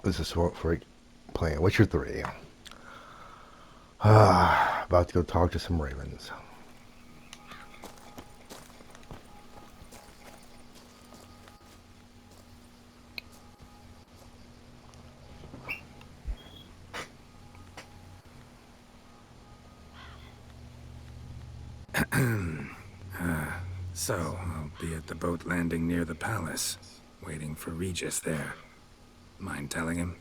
This is Sword Freak playing Witcher 3. About to go talk to some ravens. So, I'll be at the boat landing near the palace, waiting for Regis there. Mind telling him?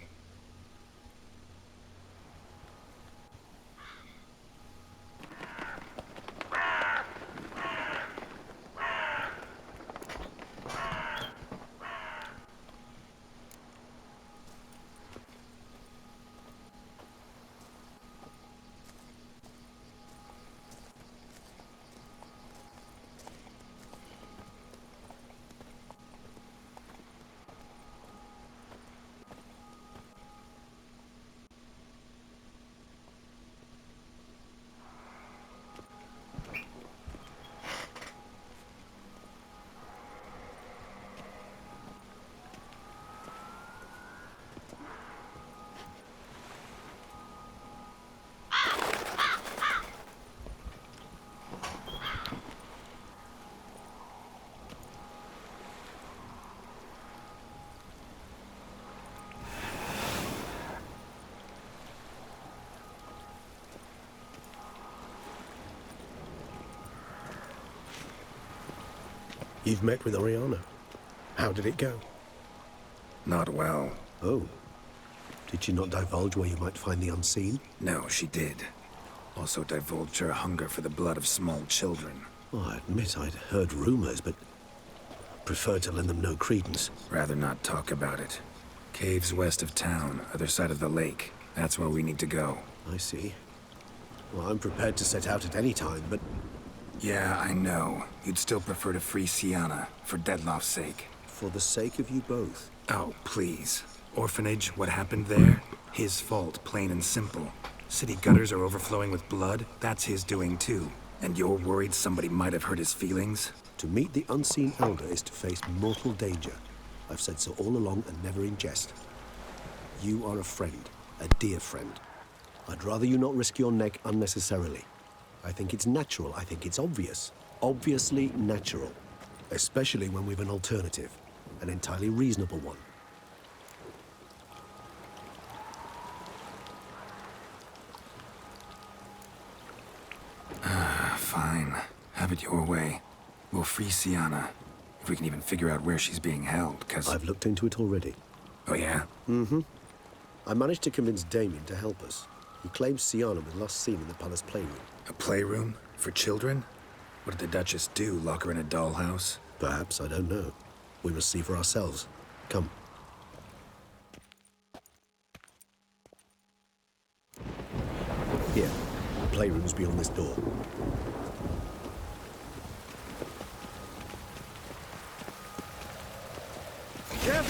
You've met with Oriana. How did it go? Not well. Oh. Did she not divulge where you might find the unseen? No, she did. Also divulged her hunger for the blood of small children. Well, I admit I'd heard rumors, but prefer to lend them no credence. Rather not talk about it. Caves west of town, other side of the lake. That's where we need to go. I see. Well, I'm prepared to set out at any time, but... Yeah, I know. You'd still prefer to free Sienna, for Deadloff's sake. For the sake of you both. Oh, please. Orphanage, what happened there? His fault, plain and simple. City gutters are overflowing with blood. That's his doing too. And you're worried somebody might have hurt his feelings? To meet the unseen elder is to face mortal danger. I've said so all along and never in jest. You are a friend, a dear friend. I'd rather you not risk your neck unnecessarily. I think it's natural, I think it's obvious. Obviously natural. Especially when we've an alternative. An entirely reasonable one. Fine. Have it your way. We'll free Sienna. If we can even figure out where she's being held, cause... I've looked into it already. Oh yeah? Mm-hmm. I managed to convince Damien to help us. He claims Sienna was last seen in the palace playroom. A playroom? For children? What did the Duchess do? Lock her in a dollhouse? Perhaps, I don't know. We must see for ourselves. Come. Here. The playroom's beyond this door.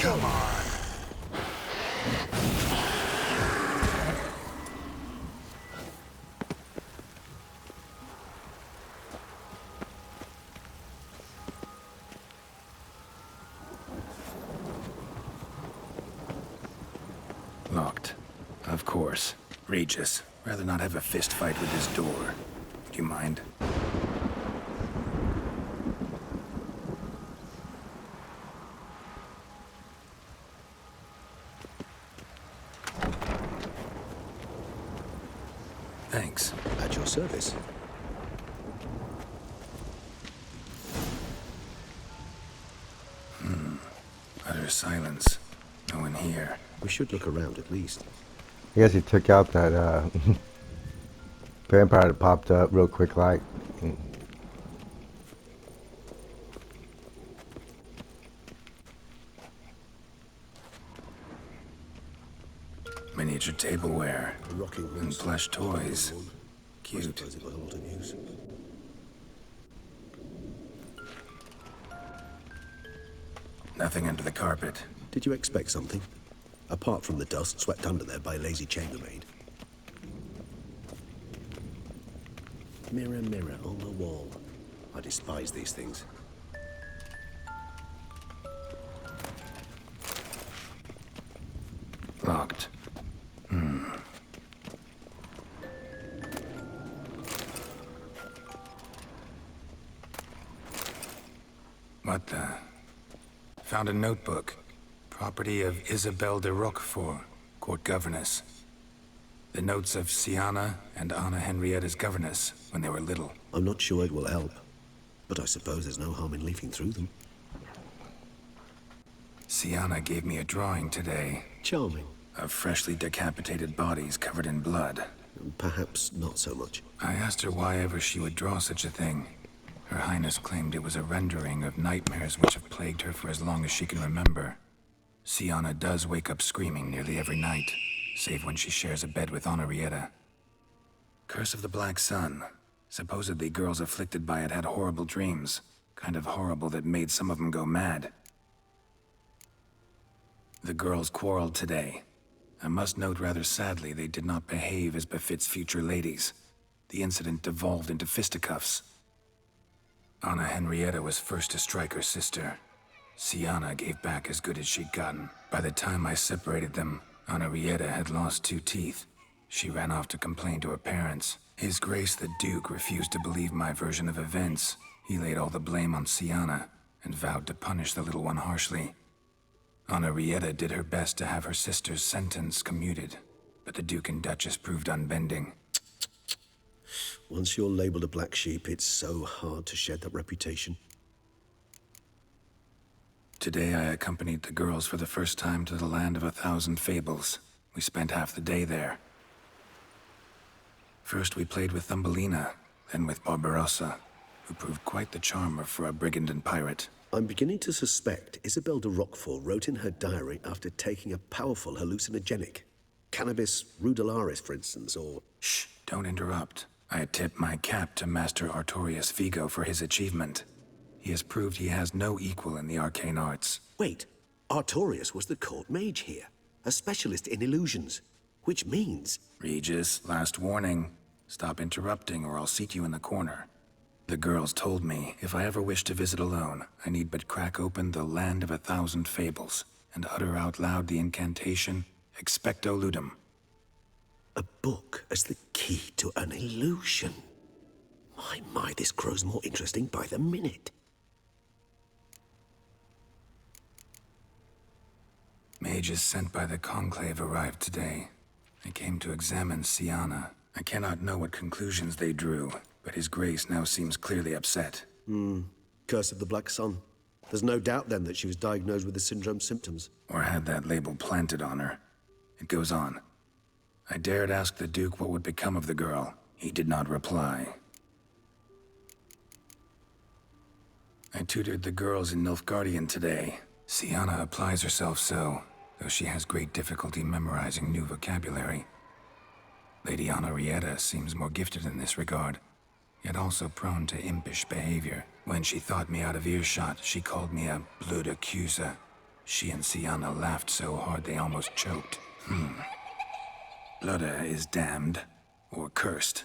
Come on! Locked. Of course. Regis. Rather not have a fist fight with this door. Do you mind? Thanks. At your service. Utter silence. No one here. We should look around at least. I guess he took out that vampire that popped up real quick like. Miniature tableware. A rocking And horse. plush toys. I Cute. suppose it was old in use. Nothing under the carpet. Did you expect something? Apart from the dust swept under there by a lazy chambermaid. Mirror, mirror on the wall. I despise these things. talked. What the? Found a notebook. Property of Isabelle de Roquefort, court governess. The notes of Siana and Anna Henrietta's governess when they were little. I'm not sure it will help, but I suppose there's no harm in leafing through them. Siana gave me a drawing today. Charming. Of freshly decapitated bodies covered in blood. Perhaps not so much. I asked her why ever she would draw such a thing. Her Highness claimed it was a rendering of nightmares which have plagued her for as long as she can remember. Siana does wake up screaming nearly every night, save when she shares a bed with Henrietta. Curse of the Black Sun. Supposedly girls afflicted by it had horrible dreams. Kind of horrible that made some of them go mad. The girls quarreled today. I must note rather sadly they did not behave as befits future ladies. The incident devolved into fisticuffs. Anna Henrietta was first to strike her sister. Siana gave back as good as she'd gotten. By the time I separated them, Henrietta had lost 2 teeth. She ran off to complain to her parents. His Grace the Duke refused to believe my version of events. He laid all the blame on Siana and vowed to punish the little one harshly. Henrietta did her best to have her sister's sentence commuted, but the Duke and Duchess proved unbending. Once you're labeled a black sheep, it's so hard to shed that reputation. Today I accompanied the girls for the first time to the land of 1,000 fables. We spent half the day there. First we played with Thumbelina, then with Barbarossa, who proved quite the charmer for a brigand and pirate. I'm beginning to suspect Isabelle de Roquefort wrote in her diary after taking a powerful hallucinogenic. Cannabis rudelaris, for instance, or... Shh, don't interrupt. I tip my cap to Master Artorius Vigo for his achievement. He has proved he has no equal in the arcane arts. Wait, Artorius was the court mage here, a specialist in illusions, which means... Regis, last warning. Stop interrupting or I'll seat you in the corner. The girls told me if I ever wish to visit alone, I need but crack open the land of 1,000 fables and utter out loud the incantation, Expecto Ludum. A book as the key to an illusion. My, this grows more interesting by the minute. Mages sent by the Conclave arrived today. They came to examine Siana. I cannot know what conclusions they drew, but His Grace now seems clearly upset. Curse of the Black Sun. There's no doubt then that she was diagnosed with the syndrome symptoms. Or had that label planted on her. It goes on. I dared ask the Duke what would become of the girl. He did not reply. I tutored the girls in Nilfgaardian today. Siana applies herself so, though she has great difficulty memorizing new vocabulary. Lady Henrietta seems more gifted in this regard, yet also prone to impish behavior. When she thought me out of earshot, she called me a blood accuser. She and Siana laughed so hard they almost choked. Blooda is damned, or cursed.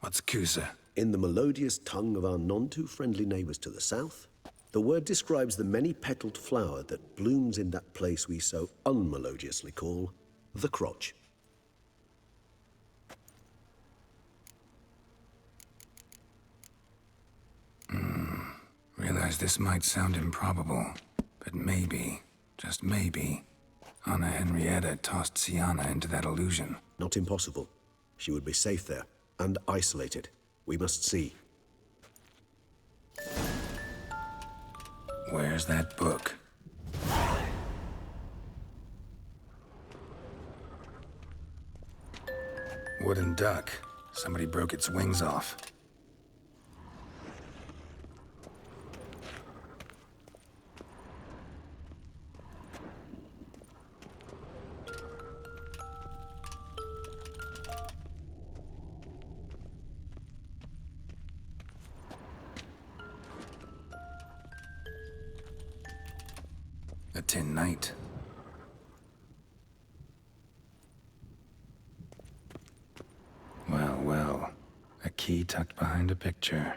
What's Cusa? In the melodious tongue of our none-too-friendly neighbors to the south, the word describes the many-petaled flower that blooms in that place we so unmelodiously call the crotch. Realize this might sound improbable, but maybe, just maybe, Anna Henrietta tossed Siana into that illusion. Not impossible. She would be safe there, and isolated. We must see. Where's that book? Wooden duck. Somebody broke its wings off. A tin knight. Well, well. A key tucked behind a picture.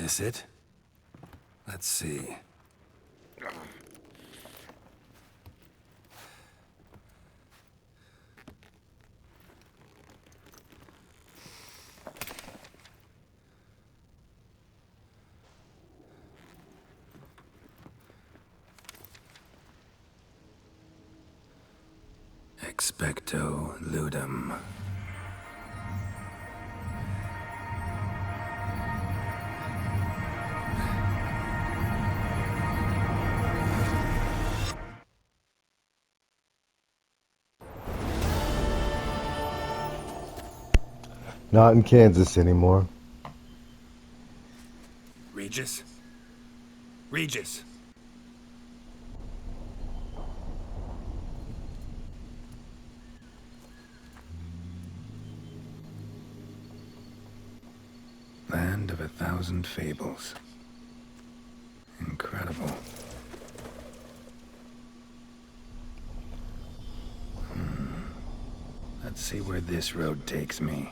this it? Let's see. Expecto ludum. Not in Kansas anymore. Regis? Regis! Land of 1,000 fables. Incredible. Let's see where this road takes me.